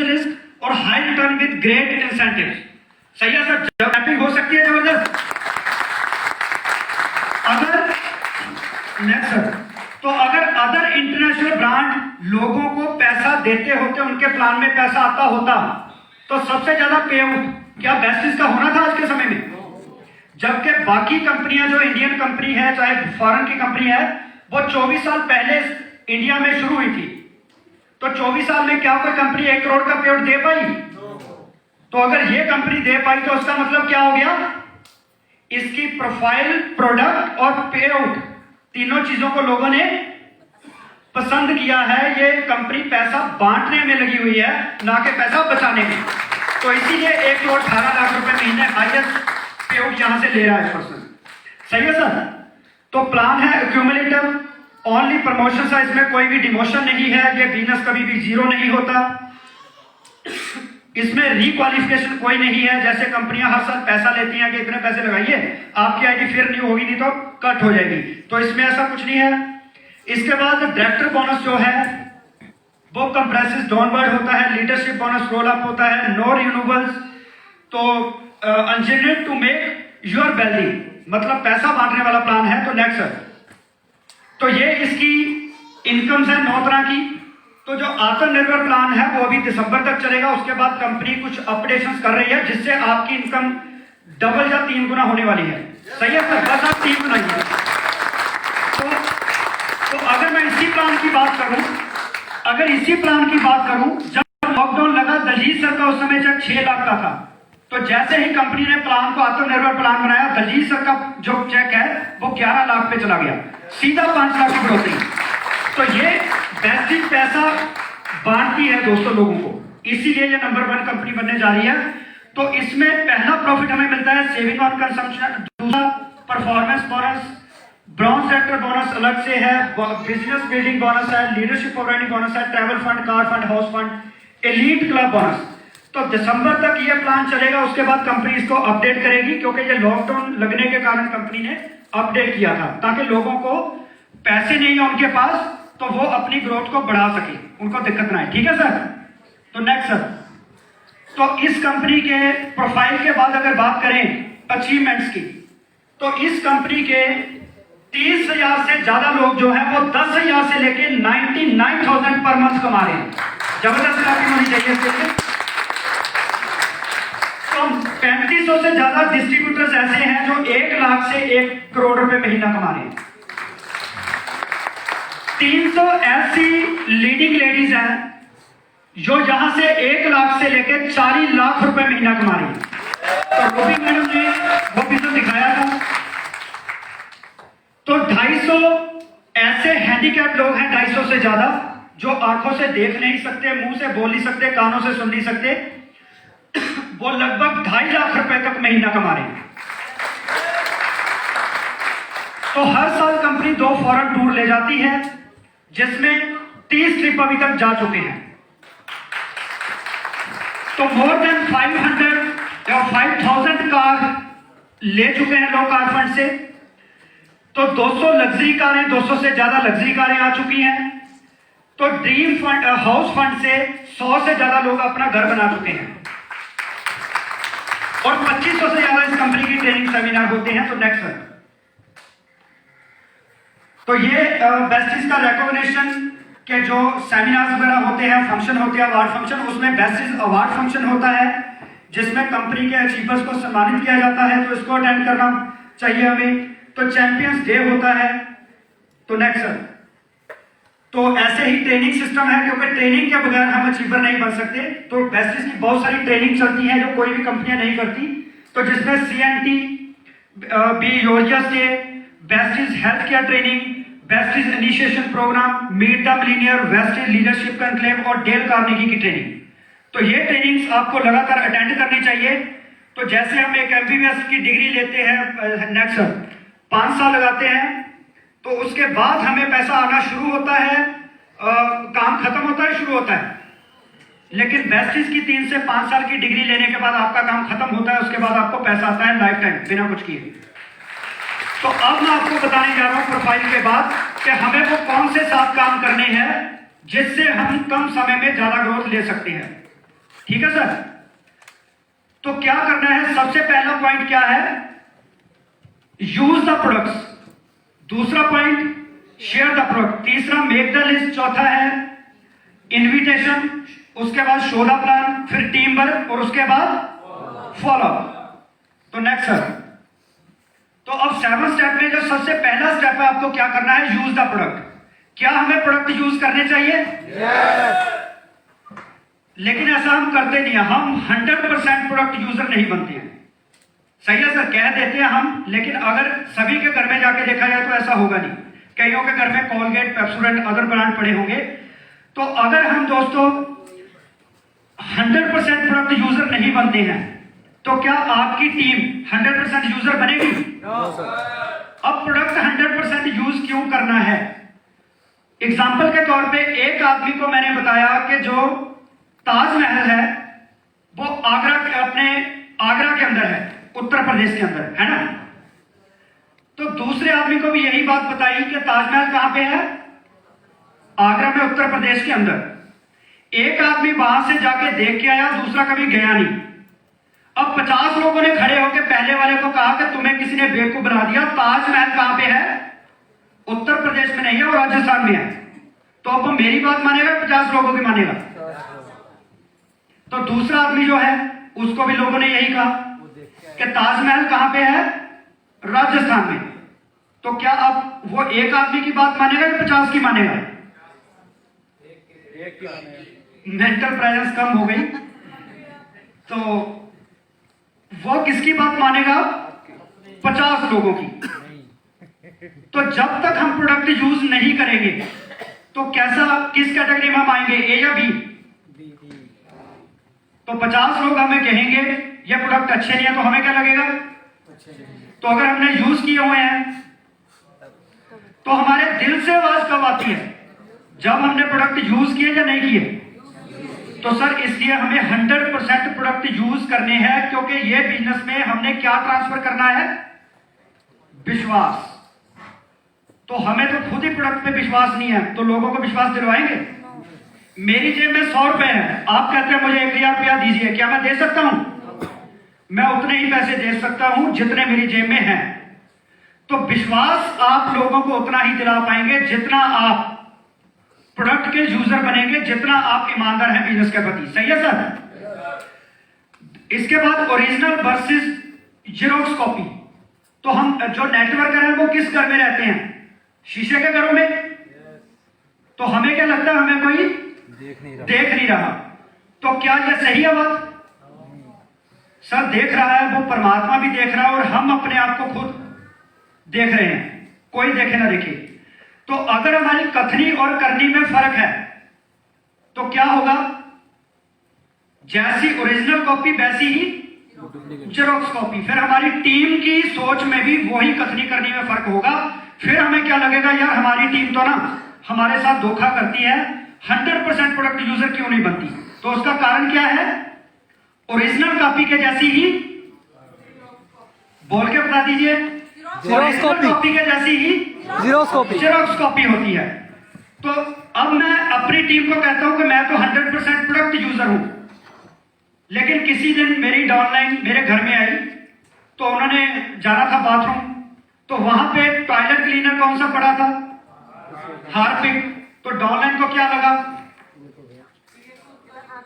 Risk और high return with great incentive. सही है सर, डंपिंग हो सकती है जबरदस्त। अगर नेक्स्ट सर, तो अगर अदर इंटरनेशनल ब्रांड लोगों को पैसा देते होते, उनके प्लान में पैसा आता होता, तो सबसे ज्यादा पे आउट क्या बेस्टिस का होना था आज के समय में? जबकि बाकी कंपनियां जो इंडियन कंपनी है चाहे फॉरेन की कंपनी है, वो 24 साल पहले इंडिया में शुरू हुई थी। तो 24 साल में क्या कोई कंपनी 1 करोड़ का पे आउट दे पाई? तो अगर ये कंपनी दे पाई तो उसका मतलब क्या हो गया? इसकी प्रोफाइल, प्रोडक्ट और पे आउट तीनों चीजों को लोगों ने पसंद किया है। ये कंपनी पैसा बांटने में लगी हुई है, ना कि पैसा बचाने में। तो इसीलिए 1 करोड़ 18 लाख रुपए महीने हाईएस्ट पे आउट यहां से ले रहा है पर्सन। सही है सर। तो प्लान है एक्यूमुलेटिव, ओनली प्रमोशन है, इसमें कोई भी डिमोशन नहीं है, ये बोनस कभी भी जीरो नहीं होता। इसमें रिक्वालिफिकेशन कोई नहीं है, जैसे कंपनियां हर साल पैसा लेती हैं कि इतने पैसे लगाइए, आपकी आईडी फिर नहीं होगी, नहीं तो कट हो जाएगी। तो इसमें ऐसा कुछ नहीं है। इसके बाद डायरेक्टर बोनस जो है वो कंप्रेसेस डाउनवर्ड होता है, लीडरशिप बोनस रोल अप होता है, नो रिन्यूएबल्स। तो engineer to make your wealthy, मतलब पैसा बांटने वाला प्लान है। तो नेक्स्ट सर, तो ये इसकी इनकम्स है 9 तरह की। तो जो आत्मनिर्भर प्लान है वो अभी दिसंबर तक चलेगा, उसके बाद कंपनी कुछ अपडेशंस कर रही है जिससे आपकी इनकम डबल या 3 गुना होने वाली है। सही है सर, बस आप 3 गुना ही। तो अगर मैं इसी प्लान की बात करूं, जब लॉकडाउन लगा, दलजीत सर का उस समय जब 6 लाख का था, तो जैसे ही कंपनी ने प्लान को आत्मनिर्भर प्लान बनाया, दलजीत सर का जो चेक है वो 11 लाख पे चला गया, सीधा 5 लाख की बढ़ोतरी। तो ये बेस्टिस पैसा बांटती है दोस्तों लोगों को, इसीलिए ये नंबर 1 कंपनी बनने जा रही है। तो इसमें पहला प्रॉफिट हमें मिलता है सेविंग ऑन कंजम्पशन, दूसरा performance bonus, bronze sector bonus अलग से है, बिजनेस बिल्डिंग बोनस है, लीडरशिप प्रोग्रामिंग बोनस है, travel fund, car fund, house fund, elite club bonus. तो दिसंबर तक ये प्लान चलेगा, उसके बाद कंपनी इसको अपडेट करेगी, क्योंकि ये लॉकडाउन लगने के कारण कंपनी ने अपडेट किया था, ताकि लोगों को पैसे नहीं है उनके पास तो वो अपनी ग्रोथ को बढ़ा सके, उनको दिक्कत ना आए। ठीक है सर। तो नेक्स्ट सर, तो इस कंपनी के प्रोफाइल के बाद अगर बात करें अचीवमेंट्स की, तो इस कंपनी के 30,000 से ज्यादा लोग जो हैं वो 10,000 से लेके 99,000 पर मंथ कमा रहे हैं। जबरदस्त ग्राफिक होनी चाहिए इसके लिए। तो 3500 से ज्यादा डिस्ट्रीब्यूटर्स ऐसे हैं जो 1 लाख से 1 करोड़ रुपए महीना कमा रहे हैं। 300 ऐसी लीडिंग लेडीज हैं जो यहां से 1 लाख से लेकर 40 लाख रुपए महीना कमा रही है। तो रूबी मैडम ने वो बिजनेस दिखाया था। तो 250 ऐसे हैंडीकैप लोग हैं, 250 से ज्यादा, जो आंखों से देख नहीं सकते, मुंह से बोल नहीं सकते, कानों से सुन नहीं सकते, वो लगभग 2.5 लाख रुपए तक महीना कमा रहे हैं। तो हर साल कंपनी 2 फॉरेन टूर ले जाती है, जिसमें 30 ट्रिप अभी तक जा चुके हैं। तो मोर देन 500 या 5,000 कार ले चुके हैं लोग कार फंड से। तो 200 लग्जरी कारें, 200 से ज्यादा लग्जरी कारें आ चुकी हैं। तो ड्रीम फंड, हाउस फंड से 100 से ज्यादा लोग अपना घर बना चुके हैं, और 2500 से ज्यादा इस कंपनी की ट्रेनिंग सेमिनार होते हैं। तो नेक्स्ट सर, तो ये बेस्टिस का रिकॉग्निशन के जो सेमिनार वगैरह होते हैं, फंक्शन होते हैं, अवार्ड फंक्शन, उसमें बेस्टिस अवार्ड फंक्शन होता है जिसमें कंपनी के अचीवर्स को सम्मानित किया जाता है। तो इसको अटेंड करना चाहिए हमें। तो चैंपियंस डे होता है। तो नेक्स्ट सर, तो ऐसे ही ट्रेनिंग सिस्टम है, क्योंकि ट्रेनिंग के बगैर हम अचीवर नहीं बन सकते। तो बेस्टिस की बहुत सारी ट्रेनिंग चलती है जो कोई भी कंपनियां नहीं करती। तो जिसमें CNT, BYOS day, Vestige health care training, Vestige initiation program, meet the millionaire, Vestige leadership conclave और डेल कार्नेगी की ट्रेनिंग। तो ये ट्रेनिंग्स आपको लगातार अटेंड करनी चाहिए। तो जैसे हम एक MBBS की डिग्री लेते हैं, नेक्स्ट 5 साल लगाते हैं, तो उसके बाद हमें पैसा आना शुरू होता है, काम खत्म होता है, शुरू होता है। लेकिन बेस्टिस की 3 से 5 साल की डिग्री लेने के बाद आपका काम खत्म होता है, उसके बाद आपको पैसा आता है लाइफ टाइम बिना कुछ किए। तो अब मैं आपको बताने जा रहा हूं प्रोफाइल के बाद कि हमें वो कौन से 7 काम करने हैं जिससे हम कम समय में ज्यादा ग्रोथ ले सकते हैं। ठीक है सर। तो क्या करना है, सबसे पहला पॉइंट क्या है, यूज द प्रोडक्ट्स। दूसरा पॉइंट शेयर द प्रोडक्ट। तीसरा मेक द लिस्ट। चौथा है इनविटेशन। उसके बाद शो द प्लान, फिर टीम वर्क और उसके बाद फॉलो। तो नेक्स्ट सर, तो अब 7 स्टेप में जो सबसे पहला स्टेप है, आपको क्या करना है, यूज द प्रोडक्ट। क्या हमें प्रोडक्ट यूज करने चाहिए? yes. लेकिन ऐसा हम करते नहीं है, हम 100% प्रोडक्ट यूजर नहीं बनते हैं। सही है सर, कह देते हैं हम, लेकिन अगर सभी के घर में जाके देखा जाए तो ऐसा होगा नहीं। कईयों के घर में कोलगेट, पेप्सोडेंट, अदर ब्रांड पड़े होंगे। तो अगर हम दोस्तों 100% प्रोडक्ट यूजर नहीं बनते हैं, तो क्या आपकी टीम 100% यूजर बनेगी? अब प्रोडक्ट 100% यूज क्यों करना है? एग्जाम्पल के तौर पे एक आदमी को मैंने बताया कि जो ताजमहल है वो अपने आगरा के अंदर है, उत्तर प्रदेश के अंदर है ना। तो दूसरे आदमी को भी यही बात बताई कि ताजमहल कहां पे है, आगरा में, उत्तर प्रदेश के अंदर। एक आदमी वहां से जाके देख के आया, दूसरा कभी गया नहीं। अब 50 लोगों ने खड़े होकर पहले वाले को कहा कि तुम्हें किसी ने बेवकूफ बना दिया, ताजमहल कहां पे है, उत्तर प्रदेश में नहीं है, वो राजस्थान में है। तो अब वो मेरी बात मानेगा, 50 लोगों की मानेगा? तो दूसरा आदमी जो है उसको भी लोगों ने यही कहा कि ताजमहल कहां पे है, राजस्थान में। तो क्या अब वो एक आदमी की बात मानेगा या 50 की मानेगा? मेंटल प्रेजेंस कम हो गई। तो वो किसकी बात मानेगा? 50 लोगों की। तो जब तक हम प्रोडक्ट यूज नहीं करेंगे तो किस कैटेगरी में हम आएंगे, ए या बी? तो 50 लोग हमें कहेंगे ये प्रोडक्ट अच्छे नहीं है, तो हमें क्या लगेगा? तो अगर हमने यूज किए हुए हैं तो हमारे दिल से आवाज कब आती है, जब हमने प्रोडक्ट यूज किए या नहीं किए। तो सर इसलिए हमें 100% प्रोडक्ट यूज करने हैं, क्योंकि ये बिजनेस में हमने क्या ट्रांसफर करना है, विश्वास। तो हमें तो खुद ही प्रोडक्ट पे विश्वास नहीं है, तो लोगों को विश्वास दिलवाएंगे? मेरी जेब में 100 रुपए है, आप कहते हैं मुझे 1000 रुपया दीजिए, क्या मैं दे सकता हूं? मैं उतने ही पैसे दे सकता हूं जितने मेरी जेब में हैं। तो विश्वास आप लोगों को उतना ही दिला पाएंगे जितना आप प्रोडक्ट के यूजर बनेंगे, जितना आप ईमानदार हैं बिजनेस के प्रति। सही है सर। इसके बाद ओरिजिनल वर्सेस जेरोक्स कॉपी। तो हम जो नेटवर्कर हैं वो किस घर में रहते हैं, शीशे के घरों में। तो हमें क्या लगता है, हमें कोई देख नहीं रहा। तो क्या यह सही है बात? सर देख रहा है, वो परमात्मा भी देख रहा है और हम अपने आप को खुद देख रहे हैं, कोई देखे ना देखे। तो अगर हमारी कथनी और करनी में फर्क है तो क्या होगा, जैसी ओरिजिनल कॉपी वैसी ही जेरोक्स कॉपी। फिर हमारी टीम की सोच में भी वही कथनी करनी में फर्क होगा। फिर हमें क्या लगेगा, यार हमारी टीम तो ना हमारे साथ धोखा करती है, 100% प्रोडक्ट यूजर क्यों नहीं बनती? तो उसका कारण क्या है, ओरिजिनल कॉपी के जैसी ही, बोल के बता दीजिए, ओरिजिनल कॉपी के जैसी ही जेरोक्स कॉपी होती है। तो अब मैं अपनी टीम को कहता हूं कि मैं तो 100% प्रोडक्ट यूजर हूं, लेकिन किसी दिन मेरी डाउनलाइन मेरे घर में आई, तो उन्होंने जाना था बाथरूम, तो वहां पे टॉयलेट क्लीनर कौन सा पड़ा था, हार्पिक। तो डाउनलाइन को क्या लगा,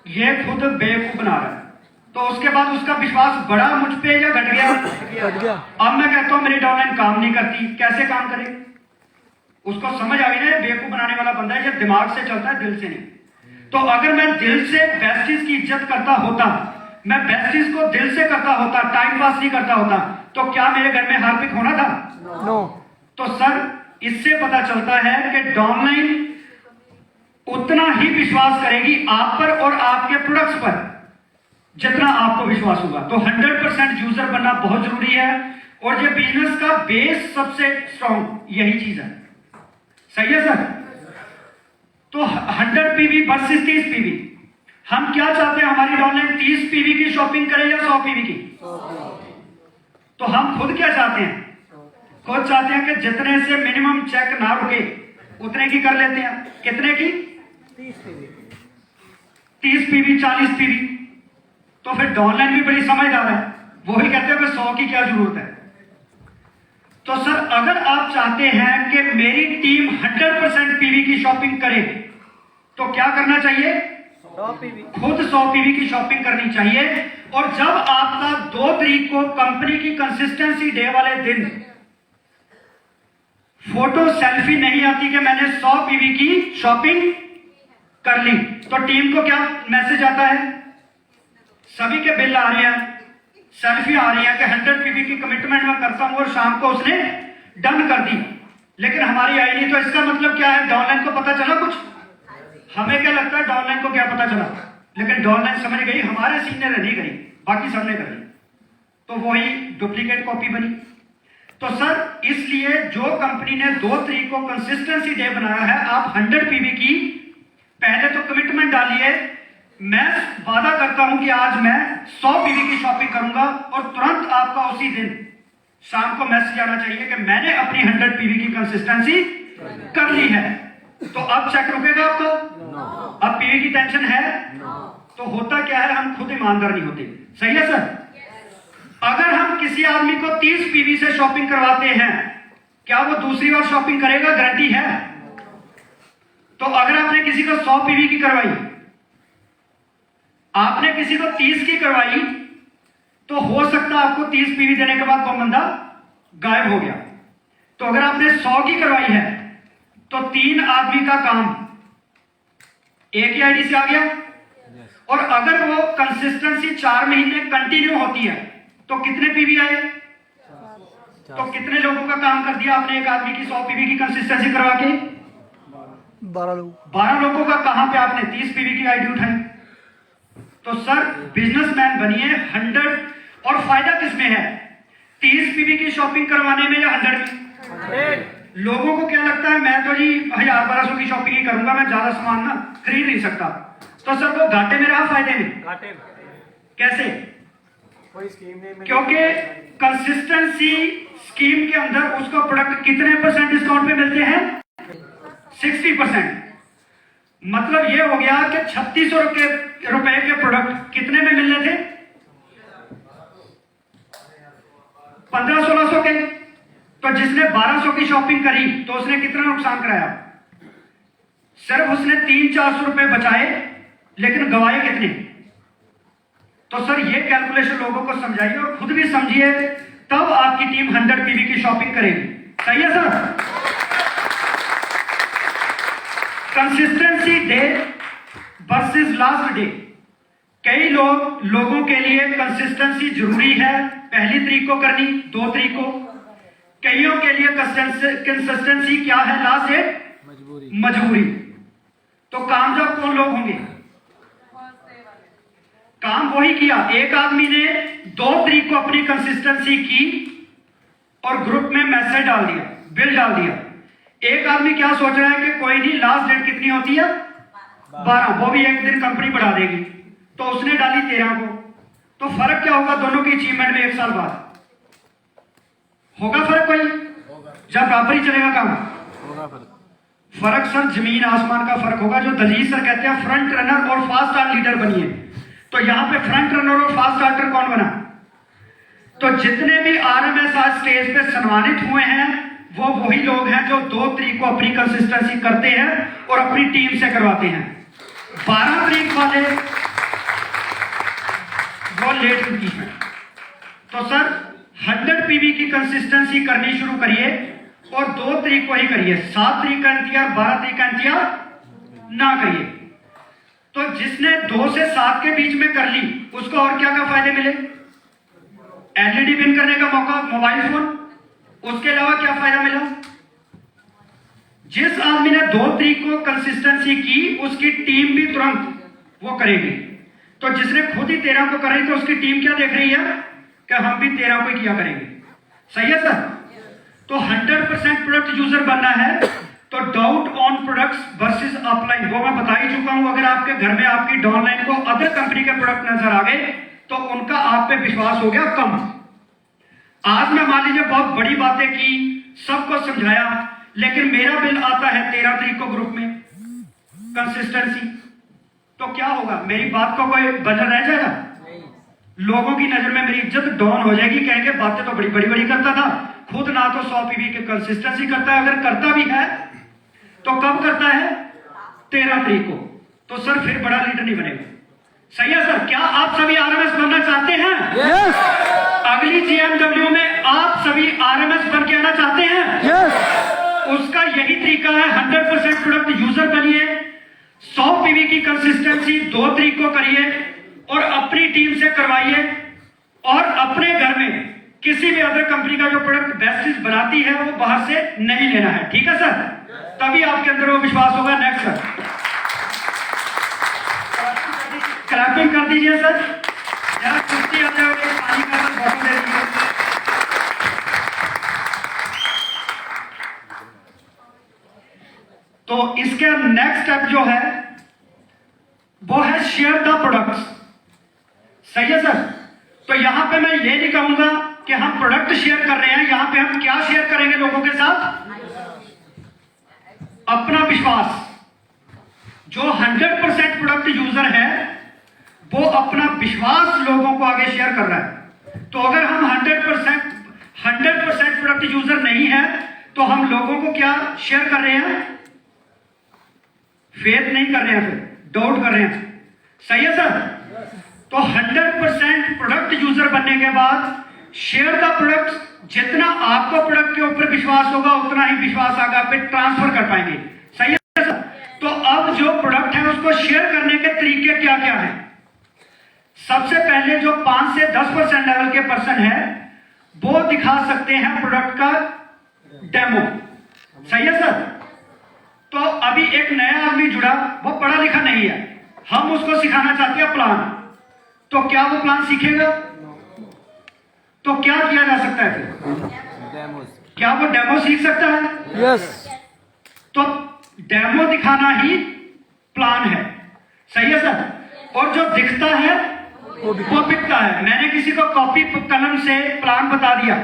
ये खुद बेवकूफ बना रहा है। तो उसके बाद उसका विश्वास बढ़ा मुझ पे या घट गया? अब मैं कहता हूं मेरी डाउनलाइन काम नहीं करती, कैसे काम करे? उसको समझ आ गई ना, ये बेवकूफ बनाने वाला बंदा है, ये दिमाग से चलता है, दिल से नहीं। तो अगर मैं दिल से बेस्टीज की इज्जत करता होता, मैं बेस्टीज को दिल से करता होता, टाइम पास नहीं करता होता, तो क्या मेरे घर में हार्पिक होना था? नो। तो सर इससे पता चलता है कि डाउनलाइन उतना ही विश्वास करेगी आप पर और आपके प्रोडक्ट्स पर जितना आपको विश्वास होगा। तो 100% यूजर बनना बहुत जरूरी है, और ये बिजनेस का बेस सबसे स्ट्रॉन्ग यही चीज है। सही है सर। तो 100 पीवी वर्सेस 30 पीवी, हम क्या चाहते हैं, हमारी डाउनलाइन 30 पीवी की शॉपिंग करे या 100 पीवी की? तो हम खुद क्या चाहते हैं, खुद चाहते हैं कि जितने से मिनिमम चेक ना रुके उतने की कर लेते हैं। कितने की? 30 पीवी 40 पीवी। तो फिर डाउनलाइन भी बड़ी समझदार है, वो ही कहते हैं 100 की क्या जरूरत है। तो सर अगर आप चाहते हैं कि मेरी टीम 100% पीवी की शॉपिंग करे तो क्या करना चाहिए? खुद 100 पीवी की शॉपिंग करनी चाहिए। और जब आपका 2 तारीख को कंपनी की कंसिस्टेंसी डे वाले दिन फोटो सेल्फी नहीं आती कि मैंने 100 पीवी की शॉपिंग कर ली, तो टीम को क्या मैसेज आता है? सभी के बिल आ रहे हैं, सेल्फी आ रही है कि 100 पीवी की कमिटमेंट मैं करता हूं, और शाम को उसने डन कर दी, लेकिन हमारी आई नहीं। तो इसका मतलब क्या है? डाउनलाइन को पता चला कुछ? हमें क्या लगता है डाउनलाइन को क्या पता चला? लेकिन डाउनलाइन समझ गई, हमारे सीनियर नहीं गई, बाकी सबने कर ली, तो वही डुप्लीकेट कॉपी बनी। तो सर इसलिए जो कंपनी ने 2 तारीख को कंसिस्टेंसी डे बनाया है, आप 100 पीवी की पहले तो कमिटमेंट डालिए। मैं वादा करता हूं कि आज मैं 100 पीवी की शॉपिंग करूंगा, और तुरंत आपका उसी दिन शाम को मैसेज आना चाहिए कि मैंने अपनी 100 पीवी की कंसिस्टेंसी कर ली है। तो अब चेक रुकेगा आपका? अब पीवी की टेंशन है? तो होता क्या है, हम खुद ईमानदार नहीं होते। सही है सर? अगर हम किसी आदमी को 30 पीवी से शॉपिंग करवाते हैं, क्या वो दूसरी बार शॉपिंग करेगा? गारंटी है? तो अगर आपने किसी को 100 पीवी की करवाई, आपने किसी को 30 की करवाई, तो हो सकता है आपको 30 पीवी देने के बाद वो बंदा गायब हो गया। तो अगर आपने 100 की करवाई है, तो 3 आदमी का काम एक ही आईडी से आ गया। और अगर वो कंसिस्टेंसी 4 महीने कंटिन्यू होती है, तो कितने पीवी आए? तो कितने लोगों का काम कर दिया आपने एक आदमी की 100 पीवी की कंसिस्टेंसी करवा के? 12 लोगों का। कहां पे आपने 30 पीवी की आईडी उठाई? तो सर बिजनेसमैन बनिए 100। और फायदा किसमें है? 30 पीवी की शॉपिंग करवाने में या 100 में? लोगों को क्या लगता है, मैं तो जी 1000-1200 की शॉपिंग ही करूंगा, मैं ज्यादा सामान ना खरीद नहीं सकता। तो सर वो घाटे में रहा, फायदे में? घाटे में। कैसे? कोई स्कीम नहीं। क्योंकि कंसिस्टेंसी स्कीम के अंदर उसको प्रोडक्ट कितने % डिस्काउंट पे मिलते हैं? 60%। मतलब ये हो गया कि 3600 रुपए के प्रोडक्ट कितने में मिलने थे? 1500-1600 के। तो जिसने 1200 की शॉपिंग करी, तो उसने कितना नुकसान कराया? सिर्फ उसने 300-400 रुपए बचाए, लेकिन गवाए कितने? तो सर ये कैलकुलेशन लोगों को समझाइए और खुद भी समझिए, तब आपकी टीम 100 पीवी की शॉपिंग करेगी। सही है sir? Consistency day versus last day. कई लोगों के लिए कंसिस्टेंसी जरूरी है, 1 तारीख को करनी, 2 तारीख को। कईयों के लिए कंसिस्टेंसी क्या है? लास्ट डेट मजबूरी। तो कामयाब कौन लोग होंगे? काम वही किया। एक आदमी ने 2 तारीख को अपनी कंसिस्टेंसी की और ग्रुप में मैसेज डाल दिया, बिल डाल दिया। एक आदमी क्या सोच रहा है कि कोई नहीं, लास्ट डेट कितनी होती है? 12, वो भी एक दिन कंपनी बढ़ा देगी, तो उसने डाली 13 को। तो फर्क क्या होगा दोनों की अचीवमेंट में 1 साल बाद? होगा फर्क कोई? जब बराबर ही चलेगा काम? फर्क सर जमीन आसमान का फर्क होगा। जो दलील सर कहते हैं फ्रंट रनर और फास्ट स्टार्ट लीडर बनिए, तो यहां पे फ्रंट रनर और फास्ट स्टार्टर कौन बना? तो जितने भी RMS आज स्टेज पे सम्मानित हुए हैं, वो वही लोग हैं जो 2 तारीख को अपनी कंसिस्टेंसी करते हैं और अपनी टीम से करवाते हैं। 12 तारीख वाले वो लेट हुई है। तो सर 100 पीवी की कंसिस्टेंसी करनी शुरू करिए, और 2 तारीख को ही करिए। 7 तारीख का इंतजार, 12 तारीख का इंतजार ना करिए। तो जिसने 2 से 7 के बीच में कर ली, उसको और क्या क्या फायदे मिले? LED विन करने का मौका, मोबाइल फोन, उसके अलावा क्या फायदा मिला? जिस आदमी ने 2 तारीख को कंसिस्टेंसी की, उसकी टीम भी तुरंत वो करेगी। तो जिसने खुद ही 13 को करी, तो उसकी टीम क्या देख रही है कि हम भी 13 को ही किया करेंगे। सही है सर? तो 100% प्रोडक्ट यूजर बनना है, तो doubt on products versus upline वो मैं बता ही चुका हूं। अगर आपके घर में आपकी डाउनलाइन को अदर कंपनी के प्रोडक्ट नजर आ गए, तो उनका आप पे विश्वास हो गया कम। आज मैं मान लीजिए बहुत बड़ी बातें की, सबको समझाया, लेकिन मेरा बिल आता है 13 तारीख को ग्रुप में कंसिस्टेंसी, तो क्या होगा? मेरी बात को कोई बदल रह जाएगा? लोगों की नजर में मेरी इज्जत डाउन हो जाएगी, कहेंगे बातें तो बड़ी बड़ी बड़ी करता था, खुद ना तो 100 पीवी की कंसिस्टेंसी करता है, अगर करता भी है तो कब करता है? 13 तारीख को। तो सर फिर बड़ा लीडर नहीं बनेगा। सही है सर? क्या आप सभी आरएमएस बनना चाहते हैं? यस अगली जीएमडब्ल्यू में आप सभी आरएमएस बन के आना चाहते हैं? यस उसका यही तरीका है, 100% प्रोडक्ट यूजर बनिए, 100 पीवी की कंसिस्टेंसी 2 तारीख को करिए और अपनी टीम से करवाइए, और अपने घर में किसी भी अदर कंपनी का जो प्रोडक्ट बेस्टिस बनाती है वो बाहर से नहीं लेना है। ठीक है सर? तभी आपके अंदर वो विश्वास होगा। नेक्स्ट सर, क्लैपिंग कर दीजिए सर। जरा कुर्सी आ जाओ, एक पानी का सर बॉटल दे दीजिए। तो इसके नेक्स्ट स्टेप जो है वो है शेयर द प्रोडक्ट्स। सही है सर? तो यहां पे मैं ये नहीं कहूंगा कि हम प्रोडक्ट शेयर कर रहे हैं, यहां पे हम क्या शेयर करेंगे लोगों के साथ? अपना विश्वास। जो 100% प्रोडक्ट यूजर है वो अपना विश्वास लोगों को आगे शेयर कर रहा है। तो अगर हम 100% प्रोडक्ट यूजर नहीं है तो हम लोगों को क्या शेयर कर रहे हैं? फेथ नहीं कर रहे हैं, फिर डाउट कर रहे हैं। सही है सर? तो 100% प्रोडक्ट यूजर बनने के बाद शेयर द प्रोडक्ट, जितना आपको प्रोडक्ट के ऊपर विश्वास होगा उतना ही विश्वास आगे आप पे ट्रांसफर कर पाएंगे। सही है सर? तो अब जो प्रोडक्ट है उसको शेयर करने के तरीके क्या क्या है? सबसे पहले जो 5 से 10% लेवल के पर्सन है वो दिखा सकते हैं प्रोडक्ट का डेमो। सही है सर? तो अभी एक नया आदमी जुड़ा, वो पढ़ा लिखा नहीं है, हम उसको सिखाना चाहते हैं प्लान। तो क्या वो प्लान सीखेगा? तो क्या किया जा सकता है फिर? क्या वो डेमो सीख सकता है? यस तो डेमो दिखाना ही प्लान है। सही है सर? और जो दिखता है वो बिकता है। मैंने किसी को कॉपी कलम से प्लान बता दिया,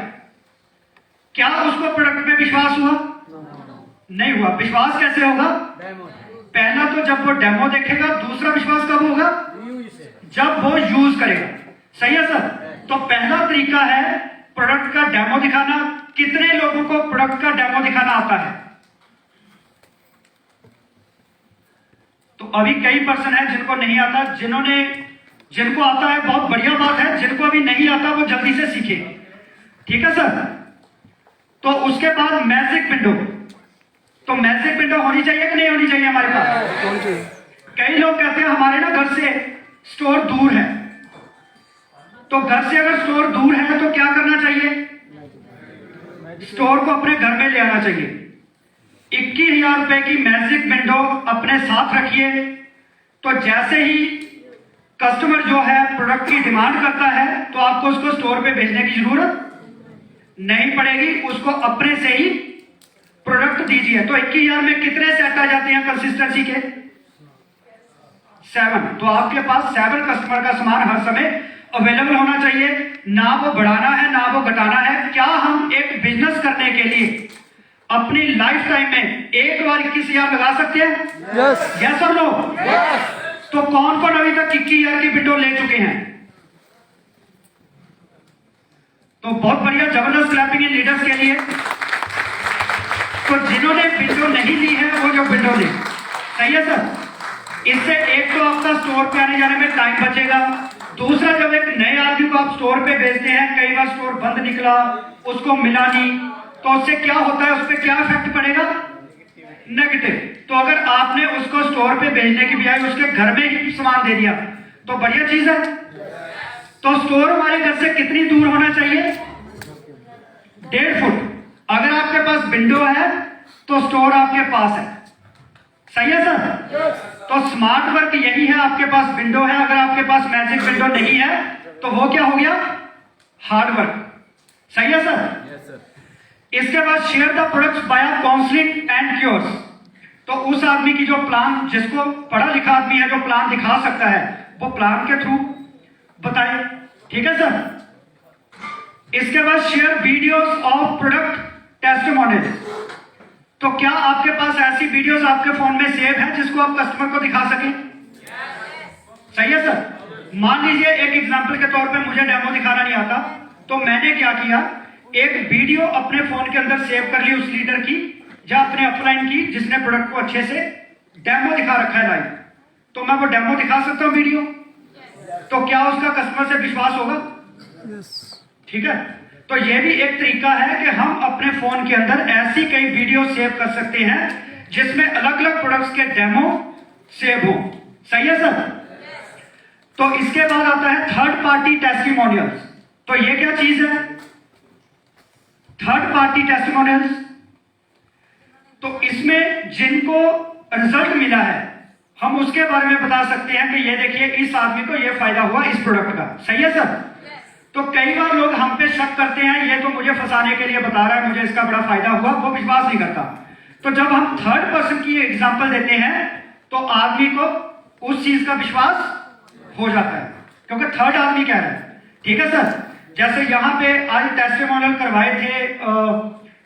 क्या उसको प्रोडक्ट में विश्वास हुआ? नहीं हुआ। विश्वास कैसे होगा? पहला तो जब वो डेमो देखेगा, दूसरा विश्वास कब होगा? जब वो यूज करेगा। सही है सर? तो पहला तरीका है प्रोडक्ट का डेमो दिखाना। कितने लोगों को प्रोडक्ट का डेमो दिखाना आता है? तो अभी कई पर्सन है जिनको नहीं आता, जिनको आता है बहुत बढ़िया बात है, जिनको अभी नहीं आता वो जल्दी से सीखे। ठीक है सर? तो उसके बाद मैजिक विंडो। तो मैजिक विंडो होनी चाहिए कि नहीं होनी चाहिए हमारे पास? कई लोग कहते हैं हमारे ना घर से स्टोर दूर है। तो घर से अगर स्टोर दूर है तो क्या करना चाहिए? स्टोर को अपने घर में ले आना चाहिए। 21,000 रुपए की मैजिक विंडो अपने साथ रखिए। तो जैसे ही कस्टमर जो है प्रोडक्ट की डिमांड करता है तो आपको उसको स्टोर पे भेजने की जरूरत नहीं पड़ेगी, उसको अपने से ही प्रोडक्ट दीजिए। तो 21,000 में कितने सेट आ जाते हैं कंसिस्टेंसी के? 7। तो आपके पास 7 कस्टमर का सामान हर समय अवेलेबल होना चाहिए। ना वो बढ़ाना है ना वो घटाना है। क्या हम एक बिजनेस करने के लिए अपनी लाइफ टाइम में एक बार 21,000 लगा सकते हैं? यस और नो? तो कौन कौन अभी तक 21,000 की विंडो ले चुके हैं? तो बहुत बढ़िया, जबरदस्त क्लैपिंग लीडर्स के लिए। तो जिन्होंने विंडो नहीं ली है वो जो विंडो ले। सही है सर? इससे एक तो आपका स्टोर पे आने जाने में टाइम बचेगा, दूसरा जब एक नए आदमी को आप स्टोर पे भेजते हैं, कई बार स्टोर बंद निकला, उसको मिला नहीं, तो उससे क्या होता है, उस पर क्या इफेक्ट पड़ेगा? नेगेटिव। तो अगर आपने उसको स्टोर पे भेजने की बजाय उसके घर में ही सामान दे दिया तो बढ़िया चीज है। तो स्टोर हमारे घर से कितनी दूर होना चाहिए? 1.5 फुट। अगर आपके पास विंडो है तो स्टोर आपके पास है। सही है सर? तो स्मार्ट वर्क यही है, आपके पास विंडो है, अगर आपके पास मैजिक विंडो नहीं है तो वो क्या हो गया? Hard work. सही है सर? इसके बाद share the products by counselling and cures. तो उस आदमी की जो प्लान, जिसको पढ़ा लिखा आदमी है जो प्लान दिखा सकता है, वो प्लान के थ्रू बताए। ठीक है सर? इसके बाद share videos of product testimonial. तो क्या आपके पास ऐसी वीडियोस आपके फोन में सेव है जिसको आप कस्टमर को दिखा सकें? सही है सर? मान लीजिए एक एग्जांपल के तौर पे मुझे डेमो दिखाना नहीं आता, तो मैंने क्या किया, एक वीडियो अपने फोन के अंदर सेव कर ली उस लीडर की या अपने अपलाइन की जिसने प्रोडक्ट को अच्छे से डेमो दिखा रखा है लाइव, तो मैं वो डेमो दिखा सकता हूं वीडियो, तो क्या उसका कस्टमर से विश्वास होगा? ठीक है, तो ये भी एक तरीका है कि हम अपने फोन के अंदर ऐसी कई वीडियो सेव कर सकते हैं जिसमें अलग अलग प्रोडक्ट्स के डेमो सेव हो। सही है सर? तो इसके बाद आता है थर्ड पार्टी टेस्टिमोनियल्स। तो ये क्या चीज है? थर्ड पार्टी टेस्टिमोनियल्स, तो इसमें जिनको रिजल्ट मिला है हम उसके बारे में बता सकते हैं कि ये देखिए इस आदमी को ये फायदा हुआ इस प्रोडक्ट का। सही है सर? तो कई बार लोग हम पे शक करते हैं, ये तो मुझे फंसाने के लिए बता रहा है, मुझे इसका बड़ा फायदा हुआ, वो विश्वास नहीं करता। तो जब हम थर्ड पर्सन की एग्जांपल देते हैं तो आदमी को उस चीज का विश्वास हो जाता है, क्योंकि थर्ड आदमी कह रहा है। ठीक है सर? जैसे यहाँ पे आज टेस्टिमोनियल करवाए थे,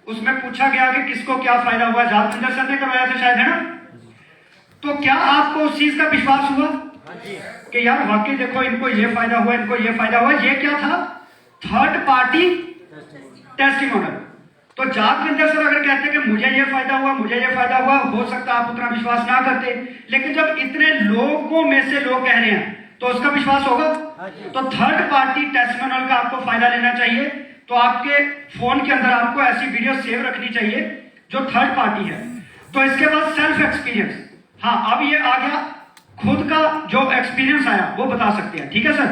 उसमें पूछा गया कि किसको क्या फायदा हुआ, जातविंदर सर ने करवाया था शायद, है ना? तो क्या आपको उस चीज का विश्वास हुआ कि यार वाकई देखो इनको ये फायदा हुआ, इनको ये फायदा हुआ? ये क्या था? Third party testimonial. तो जातविंदर सर अगर कहते कि मुझे ये फायदा हुआ, मुझे ये फायदा हुआ, हो सकता आप उतना विश्वास ना करते, लेकिन जब इतने लोगों में से लोग कह रहे हैं तो उसका विश्वास होगा। तो थर्ड पार्टी टेस्टिमोनियल का आपको फायदा लेना चाहिए, तो आपके फोन के अंदर आपको ऐसी वीडियो सेव रखनी चाहिए जो थर्ड पार्टी है। तो इसके बाद सेल्फ एक्सपीरियंस। हाँ, अब ये आ गया खुद का जो एक्सपीरियंस आया वो बता सकते हैं। ठीक है सर?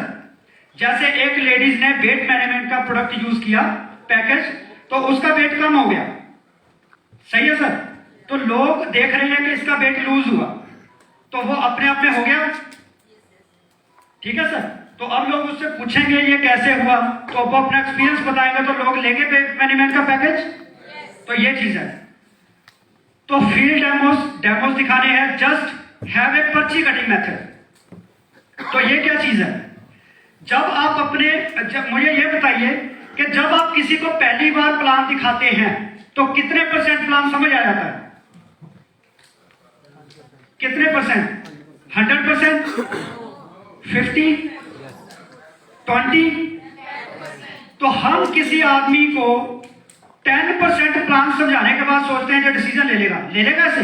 जैसे एक लेडीज ने वेट मैनेजमेंट का प्रोडक्ट यूज किया पैकेज, तो उसका वेट कम हो गया। सही है सर? तो लोग देख रहे हैं कि इसका वेट लूज हुआ, तो वो अपने आप में हो गया। ठीक है सर? तो अब लोग उससे पूछेंगे ये कैसे हुआ, तो वो अपना एक्सपीरियंस बताएंगे, तो लोग लेंगे वेट मैनेजमेंट का पैकेज। तो ये चीज है। तो फील्ड डेमोस दिखाने हैं, जस्ट हैव ए पर्ची कटिंग मेथड। तो ये क्या चीज है? जब मुझे ये बताइए कि जब आप किसी को पहली बार प्लान दिखाते हैं तो कितने % प्लान समझ आ जाता है? कितने %? 100%? 50? 20? तो हम किसी आदमी को 10% प्लान समझाने के बाद सोचते हैं जो डिसीजन ले लेगा ऐसे?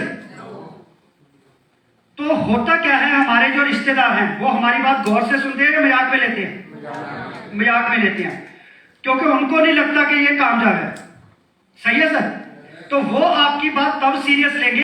तो होता क्या है, हमारे जो रिश्तेदार हैं वो हमारी बात गौर से सुनते हैं या मजाक में लेते हैं? मजाक में लेते हैं, क्योंकि उनको नहीं लगता कि ये कामयाब है। सही है सर? तो वो आपकी बात तब सीरियस लेंगे